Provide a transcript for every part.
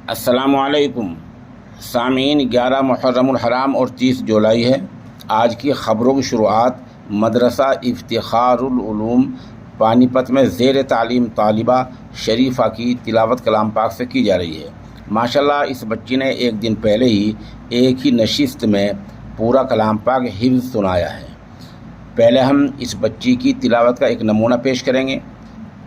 السلام علیکم سامعین، 11 محرم الحرام اور 30 جولائی ہے۔ آج کی خبروں کی شروعات مدرسہ افتخار العلوم پانی پت میں زیر تعلیم طالبہ شریفہ کی تلاوت کلام پاک سے کی جا رہی ہے۔ ماشاءاللہ اس بچی نے ایک دن پہلے ہی ایک ہی نشست میں پورا کلام پاک حفظ سنایا ہے۔ پہلے ہم اس بچی کی تلاوت کا ایک نمونہ پیش کریں گے،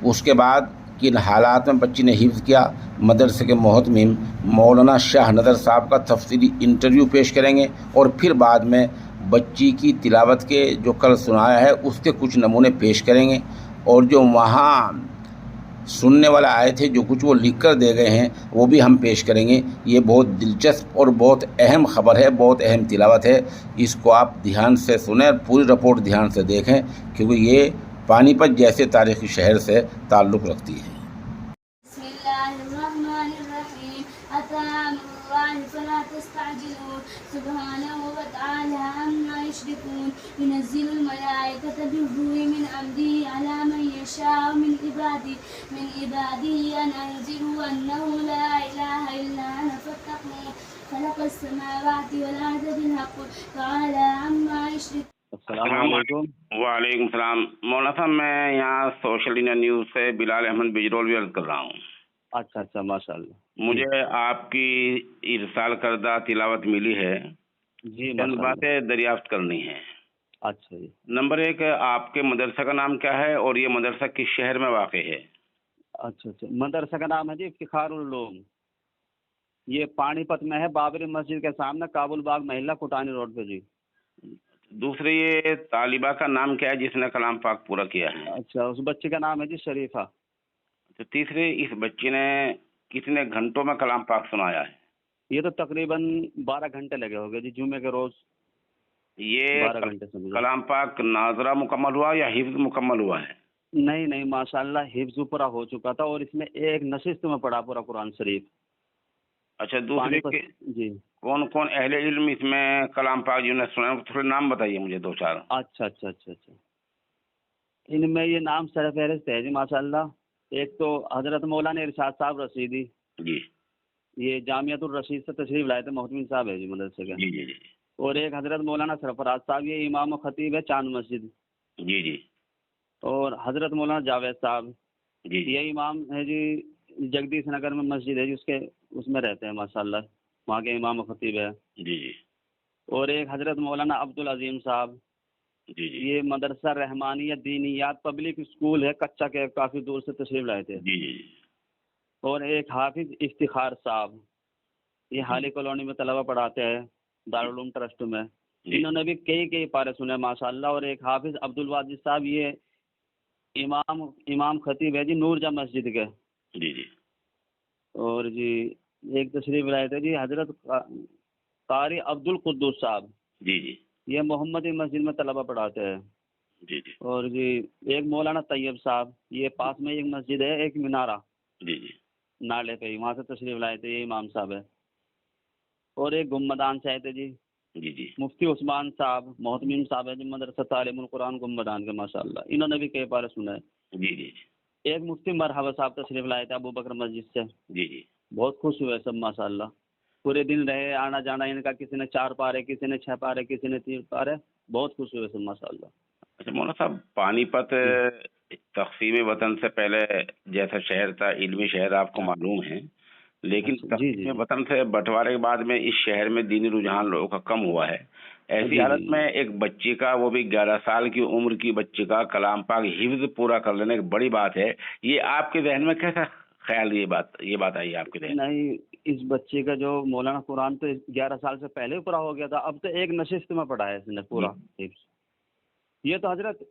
اس کے بعد کن حالات میں بچی نے حفظ کیا مدرسے کے محتمم مولانا شاہ نظر صاحب کا تفصیلی انٹرویو پیش کریں گے، اور پھر بعد میں بچی کی تلاوت کے جو کل سنایا ہے اس کے کچھ نمونے پیش کریں گے، اور جو وہاں سننے والے آئے تھے جو کچھ وہ لکھ کر دے گئے ہیں وہ بھی ہم پیش کریں گے۔ یہ بہت دلچسپ اور بہت اہم خبر ہے، بہت اہم تلاوت ہے، اس کو آپ دھیان سے سنیں اور پوری رپورٹ دھیان سے دیکھیں، کیونکہ یہ پانی پت جیسے تاریخی شہر سے تعلق رکھتی ہے۔ بسم اللہ الرحمن الرحیم اتى امر اللہ فلا تستعجلوه سبحانه وتعالى عما يشركون ينزل الملائكة بالروح من امره على من يشاء من عباده ان انذروا انه لا اله الا انا فاتقون خلق السماوات والارض بالحق تعالى عما يشركون۔ السلام علیکم۔ وعلیکم السلام۔ مولانا صاحب، میں یہاں سوشل انڈیا نیوز سے بلال احمد بجرول بھی عرض کر رہا ہوں۔ اچھا ماشاء اللہ۔ مجھے آپ کی ارسال کردہ تلاوت ملی ہے، جی چند ماشاء اللہ۔ باتیں دریافت کرنی ہے۔ اچھا جی۔ نمبر 1، آپ کے مدرسہ کا نام کیا ہے اور یہ مدرسہ کس شہر میں واقع ہے؟ اچھا مدرسہ کا نام ہے جی افتخار العلوم، یہ پانی پت میں ہے، بابری مسجد کے سامنے، کابل باغ محلہ، کوٹانی روڈ پہ جی۔ دوسرے، یہ طالبہ کا نام کیا ہے جس نے کلام پاک پورا کیا ہے؟ اچھا، اس بچے کا نام ہے جی شریفہ۔ تو تیسرے، اس بچے نے کتنے گھنٹوں میں کلام پاک سنایا ہے؟ یہ تو تقریباً 12 گھنٹے لگے ہو گئے جی، جمعے کے روز یہ 12 گھنٹے سمجھو۔ کلام پاک ناظرہ مکمل ہوا یا حفظ مکمل ہوا ہے؟ نہیں ماشاء اللہ، حفظ پورا ہو چکا تھا، اور اس میں ایک نشست میں پڑھا پورا قرآن شریف۔ اچھا، دوسرے جی، کون کون اہل علم اس میں کلام پاک جنہوں نے سنا ہے تھوڑے نام بتائیے مجھے 2-4۔ اچھا ان میں یہ نام سر فہرست ہے جی ماشاء اللہ۔ ایک تو حضرت مولانا ارشاد صاحب رشیدی، جی یہ جامعۃ الرشید سے تشریف لائے تھے، محتمم صاحب ہے جی مدرسے کے۔ جی جی جی اور ایک حضرت مولانا سرفراز صاحب، یہ امام و خطیب ہے چاند مسجد۔ جی جی اور حضرت مولانا جاوید صاحب، جی جی یہ امام ہے جی جگدیش نگر میں مسجد ہے جی، اس میں رہتے ہیں ماشاء اللہ، وہاں کے امام و خطیب ہے۔ جی جی اور ایک حضرت مولانا عبدالعظیم صاحب، جی جی یہ مدرسہ رحمانیہ دینیات پبلک اسکول ہے کچا کے، کافی دور سے تشریف لائے تھے۔ جی جی اور ایک حافظ افتخار صاحب، یہ حالی کالونی میں طلبہ پڑھاتے ہیں دارالعلوم ٹرسٹ میں، انہوں نے بھی کئی پارے سنے ماشاء اللہ۔ اور ایک حافظ عبدالواجد صاحب، یہ امام خطیب ہے جی نور جہاں مسجد کے۔ جی جی اور جی ایک تشریف لائے تھے جی حضرت قاری عبدالقدوس صاحب، جی جی یہ محمدی مسجد میں طلبہ پڑھاتے ہیں۔ جی جی اور جی ایک مولانا طیب صاحب، یہ پاس میں ایک مسجد ہے، ایک مینارہ جی جی نالے پہ، وہاں سے تشریف لائے تھے، یہ امام صاحب ہے۔ اور ایک گمبدان سے آئے تھے جی جی جی مفتی عثمان صاحب، محتمم صاحب ہے جی مدرسہ تعلیم القرآن گمبدان کے ماشاء اللہ، انہوں نے بھی کئی پارے سنا ہے۔ جی جی ایک مفتی مرحبا صاحب تشریف لائے تھے ابو بکر مسجد سے، جی جی بہت خوش ہوئے سب ماشاء اللہ، پورے دن رہے، آنا جانا ان کا، کسی نے 4 پارے، کسی نے 6 پارے، کسی نے 3 پارے، بہت خوش ہوئے سب ماشاء اللہ۔ اچھا مولانا صاحب، پانی پت تقسیم وطن سے پہلے جیسا شہر تھا، علمی شہر آپ کو معلوم ہے، لیکن تقسیم وطن سے بٹوارے کے بعد میں اس شہر میں دینی رجحان لوگوں کا کم ہوا ہے۔ ایسی حالت میں ایک بچی کا، وہ بھی 11 سال کی عمر کی بچی کا کلام پاک حفظ پورا کر لینا ایک بڑی بات ہے۔ یہ آپ کے ذہن میں کیسا خیال، یہ بات آئی آپ کے ذہن میں؟ نہیں، اس بچے کا جو مولانا قرآن تو 11 سال سے پہلے ہی پورا ہو گیا تھا، اب تو ایک نشست میں پڑھا ہے اس نے پورا حفظ۔ یہ تو حضرت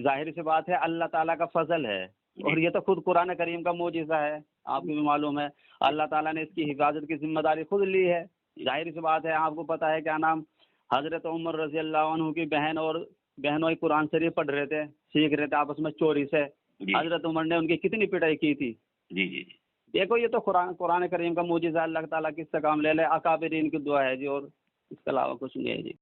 ظاہر سی بات ہے، اللہ تعالیٰ کا فضل ہے، اور یہ تو خود قرآن کریم کا معجزہ ہے، آپ کو بھی معلوم ہے، اللہ تعالیٰ نے اس کی حفاظت کی ذمہ داری خود لی ہے۔ ظاہر سی بات ہے، آپ کو پتہ ہے کیا نام، حضرت عمر رضی اللہ عنہ کی بہنوں قرآن شریف پڑھ رہے تھے، سیکھ رہے تھے آپس میں چوری سے، حضرت عمر نے ان کی کتنی پٹائی کی تھی۔ جی جی دیکھو، یہ تو قرآن کریم کا معجزہ، اللہ تعالیٰ کس سے کام لے لے، اکابرین کی دعا ہے جی، اور اس کے علاوہ کچھ نہیں ہے جی۔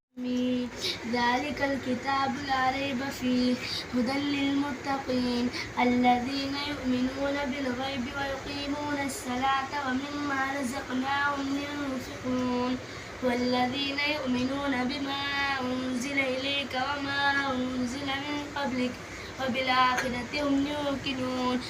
ذلك الكتاب لا ريب فيه هدى للمتقين الذين يؤمنون بالغيب ويقيمون الصلاة ومما رزقناهم ينفقون والذين يؤمنون بما أنزل إليك وما أنزل من قبلك وبالآخرة هم يوقنون